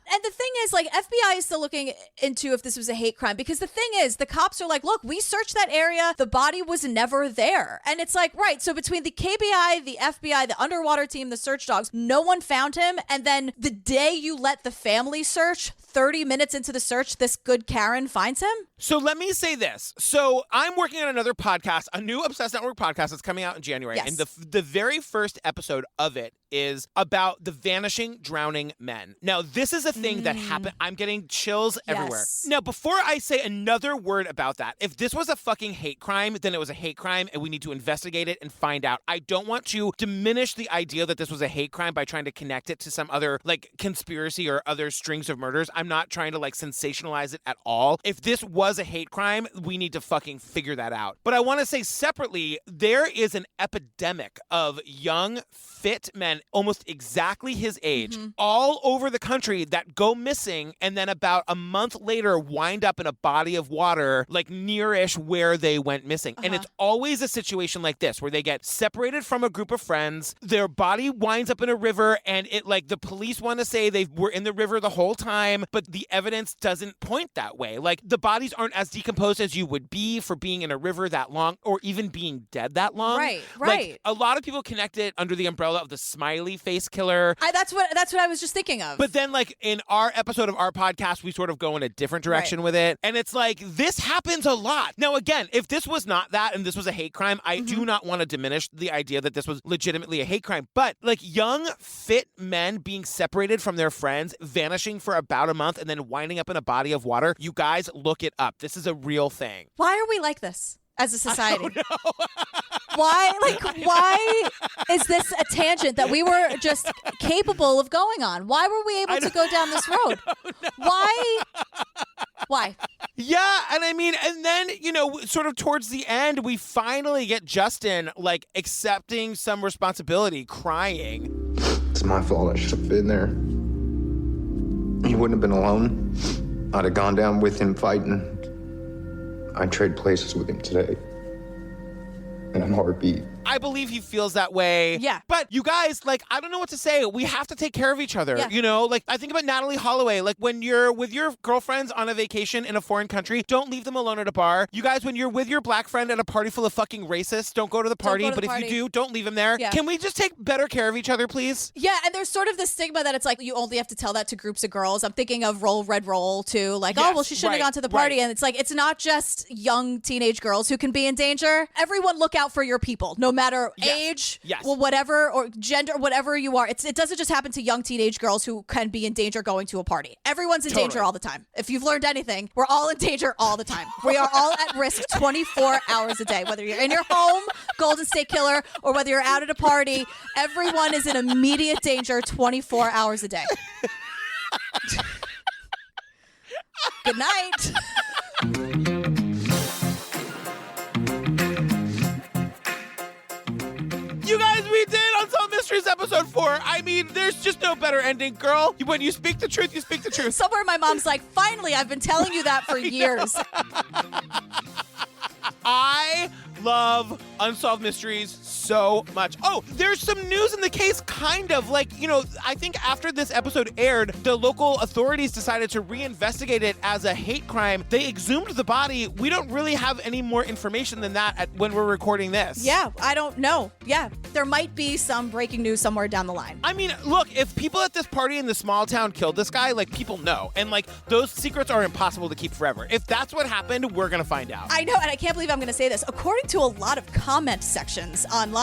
And the thing is, like, FBI is still looking into if this was a hate crime, because the thing is, the cops are like, look, we searched that area. The body was never there. And it's like, right, so between the KBI, the FBI, the underwater team, the search dogs, no one found him. And then the day you let the family search, 30 minutes into the search, this good Karen finds him? So let me say this. So I'm working on another podcast, a new Obsessed Network podcast that's coming out in January. Yes. And the very first episode of it is about the vanishing, drowning men. Now, this is a thing that happened. I'm getting chills everywhere. Now, before I say another word about that, if this was a fucking hate crime, then it was a hate crime and we need to investigate it and find out. I don't want to diminish the idea that this was a hate crime by trying to connect it to some other like conspiracy or other strings of murders. I'm not trying to like sensationalize it at all. If this was a hate crime, we need to fucking figure that out. But I want to say separately, there is an epidemic of young, fit men, almost exactly his age, all over the country that go missing and then about a month later wind up in a body of water like nearish where they went missing. And it's always a situation like this where they get separated from a group of friends, their body winds up in a river, and it like the police want to say they were in the river the whole time, but the evidence doesn't point that way. Like, the bodies aren't as decomposed as you would be for being in a river that long or even being dead that long. Right. Like, a lot of people connect it under the umbrella of the smiley face killer. That's what I was just thinking of. But then, like, in our episode of our podcast, we sort of go in a different direction with it. And it's like, this happens a lot. Now, again, if this was not that and this was a hate crime, I do not want to diminish the idea that this was legitimately a hate crime. But, like, young, fit men being separated from their friends, vanishing for about a month, and then winding up in a body of water, you guys look it up. This is a real thing. Why are we like this? as a society? I don't know. Why is this a tangent that we were just capable of going on? Why were we able to go down this road? Why? Yeah, and I mean, and then, sort of towards the end, we finally get Justin, like, accepting some responsibility, crying. It's my fault. I should have been there. He wouldn't have been alone. I'd have gone down with him fighting. I'd trade places with him today. In a heartbeat. I believe he feels that way. Yeah. But you guys, like, I don't know what to say. We have to take care of each other. Yeah. Like, I think about Natalie Holloway. Like, when you're with your girlfriends on a vacation in a foreign country, don't leave them alone at a bar. You guys, when you're with your black friend at a party full of fucking racists, don't go to the party. If you do, don't leave them there. Yeah. Can we just take better care of each other, please? Yeah, and there's sort of this stigma that it's like you only have to tell that to groups of girls. I'm thinking of Roll Red Roll too. Like, oh, well, she shouldn't have gone to the party. And it's like, it's not just young teenage girls who can be in danger. Everyone look out for your people, no matter age, well, whatever, or gender, whatever you are. It doesn't just happen to young teenage girls who can be in danger going to a party. Everyone's in danger all the time. If you've learned anything, we're all in danger all the time. We are all at risk 24 hours a day, whether you're in your home, Golden State Killer, or whether you're out at a party. Everyone is in immediate danger 24 hours a day. Good night. You guys, we did Unsolved Mysteries episode 4. I mean, there's just no better ending, girl. When you speak the truth, you speak the truth. Somewhere my mom's like, finally, I've been telling you that for years. I love Unsolved Mysteries so much. Oh, there's some news in the case, kind of. Like, I think after this episode aired, the local authorities decided to reinvestigate it as a hate crime. They exhumed the body. We don't really have any more information than that when we're recording this. Yeah, I don't know. Yeah, there might be some breaking news somewhere down the line. I mean, look, if people at this party in the small town killed this guy, like, people know. And, like, those secrets are impossible to keep forever. If that's what happened, we're going to find out. I know, and I can't believe I'm going to say this. According to a lot of comment sections online,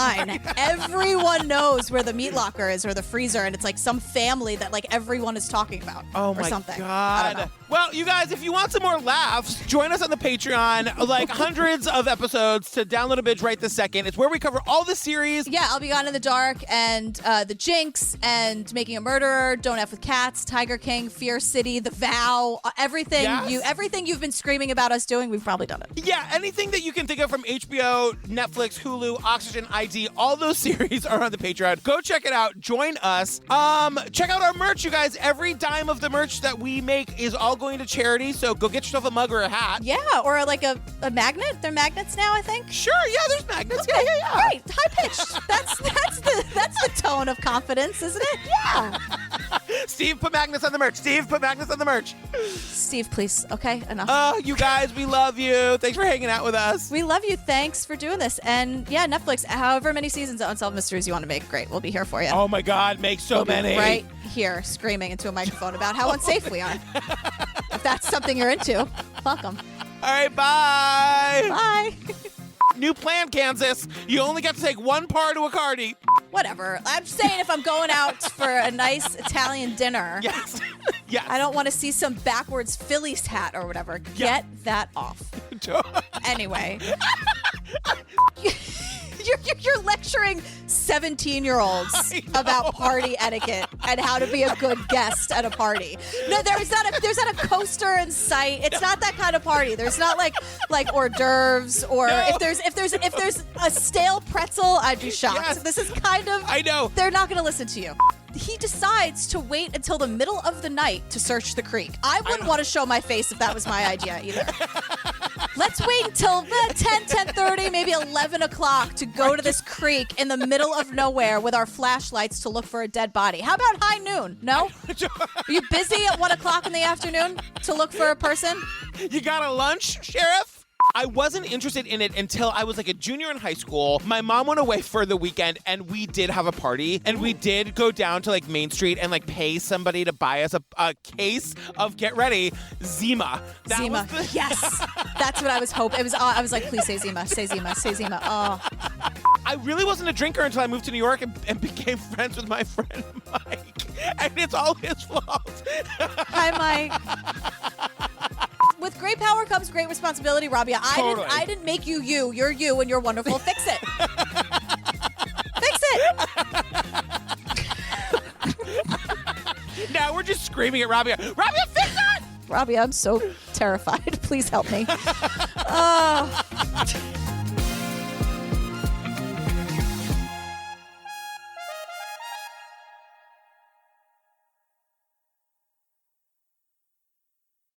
everyone knows where the meat locker is or the freezer, and it's like some family that, like, everyone is talking about or something. God. I don't know. Well, you guys, if you want some more laughs, join us on the Patreon. Like, hundreds of episodes to download a binge right this second. It's where we cover all the series. Yeah, I'll Be Gone in the Dark and The Jinx and Making a Murderer, Don't F with Cats, Tiger King, Fear City, The Vow, everything everything you've been screaming about us doing, we've probably done it. Yeah, anything that you can think of from HBO, Netflix, Hulu, Oxygen, ID, all those series are on the Patreon. Go check it out. Join us. Check out our merch, you guys. Every dime of the merch that we make is all going to charity, so go get yourself a mug or a hat. Yeah, or like a magnet. They're magnets now, I think. Sure, yeah, there's magnets. Okay. Yeah. Right, high-pitched. That's the tone of confidence, isn't it? Yeah. Steve, put magnets on the merch. Steve, put magnets on the merch. Steve, please. Okay, enough. Oh, you guys, we love you. Thanks for hanging out with us. We love you. Thanks for doing this. And yeah, Netflix, however many seasons of Unsolved Mysteries you want to make, great. We'll be here for you. Oh my God, make so many. Right here, screaming into a microphone about how unsafe we are. If that's something you're into, welcome. All right, bye. Bye. New plan, Kansas. You only got to take one par to a cardi. Whatever. I'm saying if I'm going out for a nice Italian dinner, yes, I don't want to see some backwards Phillies hat or whatever. Yeah. Get that off. Anyway. You're lecturing 17-year-olds about party etiquette and how to be a good guest at a party. No, there's not a coaster in sight. It's not that kind of party. There's not like hors d'oeuvres or if there's a stale pretzel, I'd be shocked. Yes. This is kind of I know. They're not going to listen to you. He decides to wait until the middle of the night to search the creek. I wouldn't want to show my face if that was my idea either. Let's wait until 10:30, maybe 11 o'clock to go to this creek in the middle of nowhere with our flashlights to look for a dead body. How about high noon? No? Are you busy at 1 o'clock in the afternoon to look for a person? You got a lunch, Sheriff? I wasn't interested in it until I was like a junior in high school. My mom went away for the weekend and we did have a party and we did go down to like Main Street and like pay somebody to buy us a case of, get ready, Zima. Zima. Yes. That's what I was hoping. I was like, please say Zima, say Zima, say Zima. Oh. I really wasn't a drinker until I moved to New York and became friends with my friend Mike. And it's all his fault. Hi, Mike. With great power comes great responsibility, Rabia. Totally. I didn't make you. You're you, and you're wonderful. Fix it. Fix it. Now we're just screaming at Rabia. Rabia, fix it! Rabia, I'm so terrified. Please help me. Oh.